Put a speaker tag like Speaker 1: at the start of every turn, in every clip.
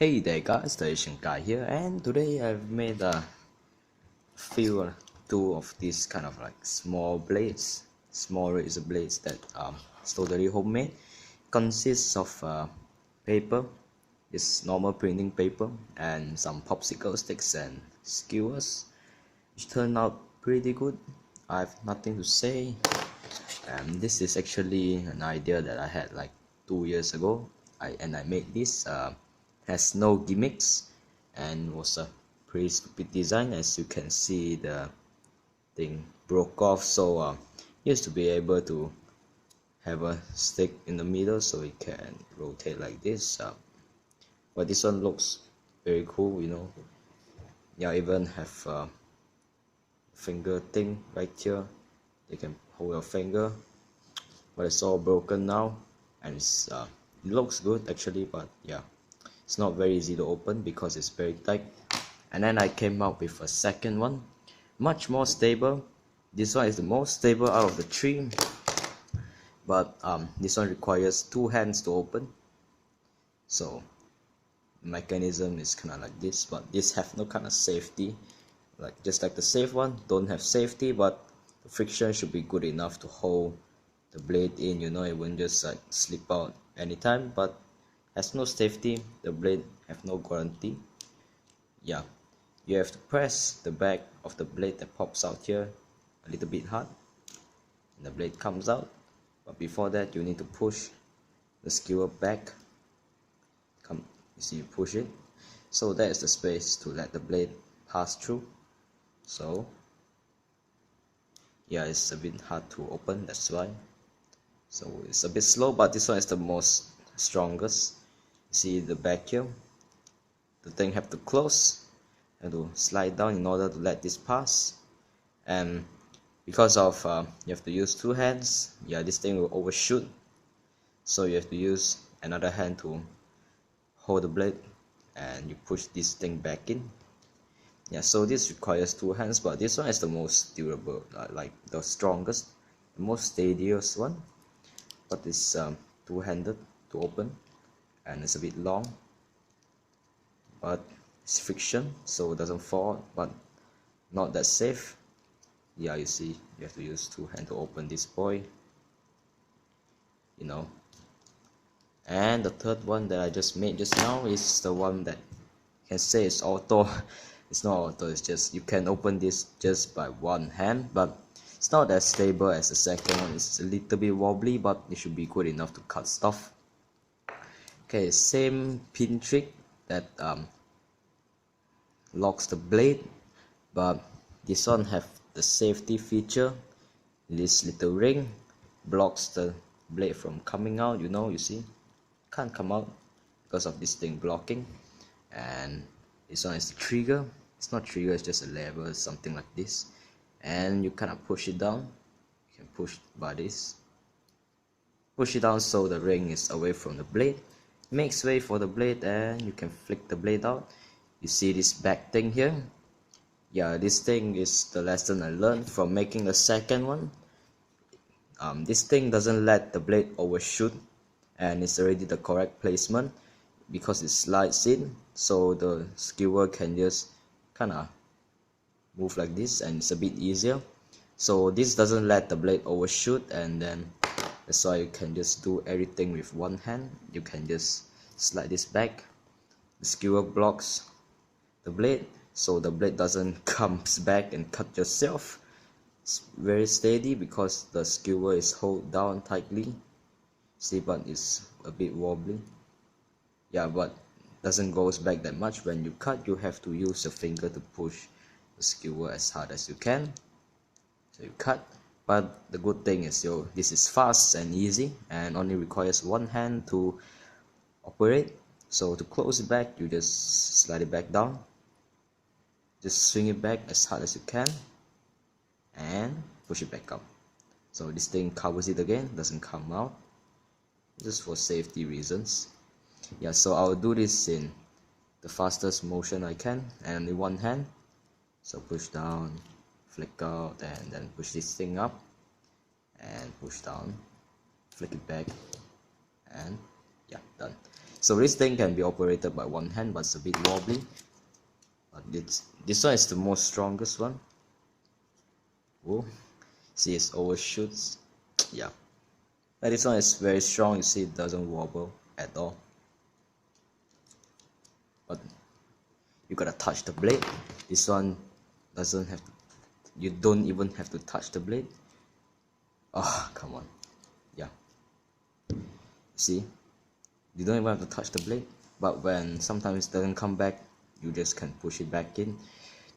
Speaker 1: Hey there guys, the Asian guy here, and today I've made a two of these kind of like small blades, small razor blades that it's totally homemade. Consists of paper, this normal printing paper, and some popsicle sticks and skewers, which turned out pretty good. I have nothing to say. This is actually an idea that I had like 2 years ago. I made this. Has no gimmicks and was a pretty stupid design. As you can see, the thing broke off, so used to be able to have a stick in the middle so it can rotate like this. But this one looks very cool, you know. Yeah, even have a finger thing right here. You can hold your finger, but it's all broken now, and it looks good actually, but yeah, it's not very easy to open because it's very tight. And then I came up with a second one, much more stable. This one is the most stable out of the three, but this one requires two hands to open. So the mechanism is kind of like this, but this have no kind of safety, like just like the safe one don't have safety, but the friction should be good enough to hold the blade in, you know. It won't just like slip out anytime, but has no safety. The blade have no guarantee. Yeah, you have to press the back of the blade that pops out here a little bit hard, and the blade comes out. But before that, you need to push the skewer back. Come, you see, you push it, so that is the space to let the blade pass through. So yeah, it's a bit hard to open, that's why. So it's a bit slow, but this one is the most strongest. See the back here, the thing have to close and to slide down in order to let this pass. And because of you have to use two hands, yeah, this thing will overshoot, so you have to use another hand to hold the blade, and you push this thing back in. Yeah, so this requires two hands, but this one is the most durable, like the strongest, the most steadiest one. But it's two-handed to open, and it's a bit long, but it's friction, so it doesn't fall, but not that safe. Yeah, you see, you have to use two hands to open this boy, you know. And the third one that I just made just now is the one that you can say is auto. It's not auto, it's just you can open this just by one hand, but it's not as stable as the second one. It's a little bit wobbly, but it should be good enough to cut stuff. Okay, same pin trick that locks the blade, but this one have the safety feature. This little ring blocks the blade from coming out, you know. You see, can't come out because of this thing blocking. And this one is the trigger. It's not trigger, it's just a lever, something like this, and you kind of push it down. You can push by this, push it down so the ring is away from the blade, makes way for the blade, and you can flick the blade out. You see this back thing here? Yeah, this thing is the lesson I learned from making the second one. This thing doesn't let the blade overshoot, and it's already the correct placement because it slides in, so the skewer can just kind of move like this, and it's a bit easier. So this doesn't let the blade overshoot, and then that's why you can just do everything with one hand. You can just slide this back, the skewer blocks the blade, so the blade doesn't comes back and cut yourself. It's very steady because the skewer is held down tightly. See, but it's a bit wobbly. Yeah, but doesn't goes back that much. When you cut, you have to use your finger to push the skewer as hard as you can. So you cut, but the good thing is this is fast and easy and only requires one hand to operate. So to close it back, you just slide it back down, just swing it back as hard as you can and push it back up. So this thing covers it again, doesn't come out, just for safety reasons. Yeah, so I'll do this in the fastest motion I can and only one hand. So push down, flick out, and then push this thing up and push down, flick it back, and yeah, done. So this thing can be operated by one hand, but it's a bit wobbly. But this one is the most strongest one. Whoa, see it overshoots. Yeah, but this one is very strong. You see it doesn't wobble at all. But you gotta touch the blade. This one doesn't have to, you don't even have to touch the blade. Oh, come on. Yeah, see, you don't even have to touch the blade. But when sometimes it doesn't come back, you just can push it back in.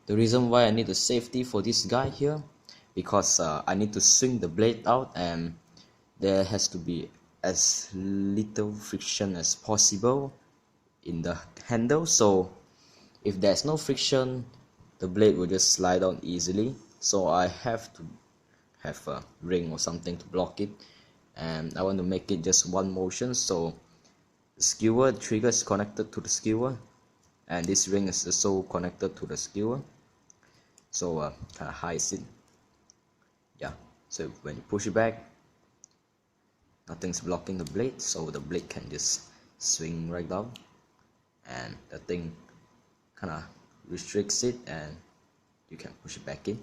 Speaker 1: The reason why I need a safety for this guy here, because I need to swing the blade out, and there has to be as little friction as possible in the handle. So if there's no friction, the blade will just slide down easily. So I have to have a ring or something to block it, and I want to make it just one motion. So the skewer, the trigger is connected to the skewer, and this ring is also connected to the skewer. So kind of hides it. Yeah, so when you push it back, nothing's blocking the blade, so the blade can just swing right down, and the thing kind of restricts it, and you can push it back in,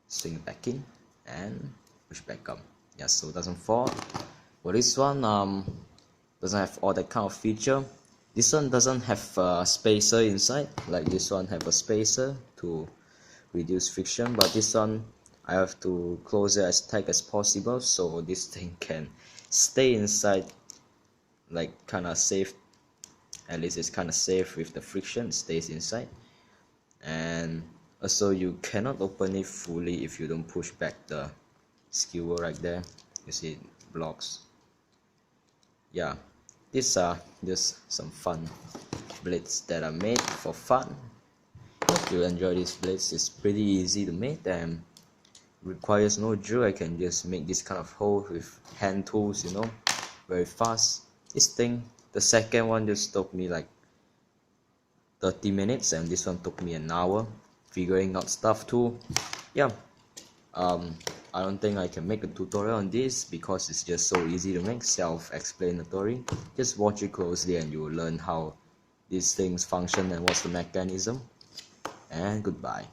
Speaker 1: swing it back in, and push back up. Yeah, so it doesn't fall. For this one, doesn't have all that kind of feature. This one doesn't have a spacer inside, like this one have a spacer to reduce friction, but this one I have to close it as tight as possible so this thing can stay inside, like kind of safe. At least it's kind of safe with the friction, it stays inside. And also you cannot open it fully if you don't push back the skewer right there. You see it blocks. Yeah, these are just some fun blades that I made for fun. Hope you enjoy these blades. It's pretty easy to make and requires no drill. I can just make this kind of hole with hand tools, you know, very fast. This thing, the second one just took me like 30 minutes, and this one took me an hour figuring out stuff too. Yeah, I don't think I can make a tutorial on this because it's just so easy to make, self-explanatory. Just watch it closely and you will learn how these things function and what's the mechanism. And goodbye.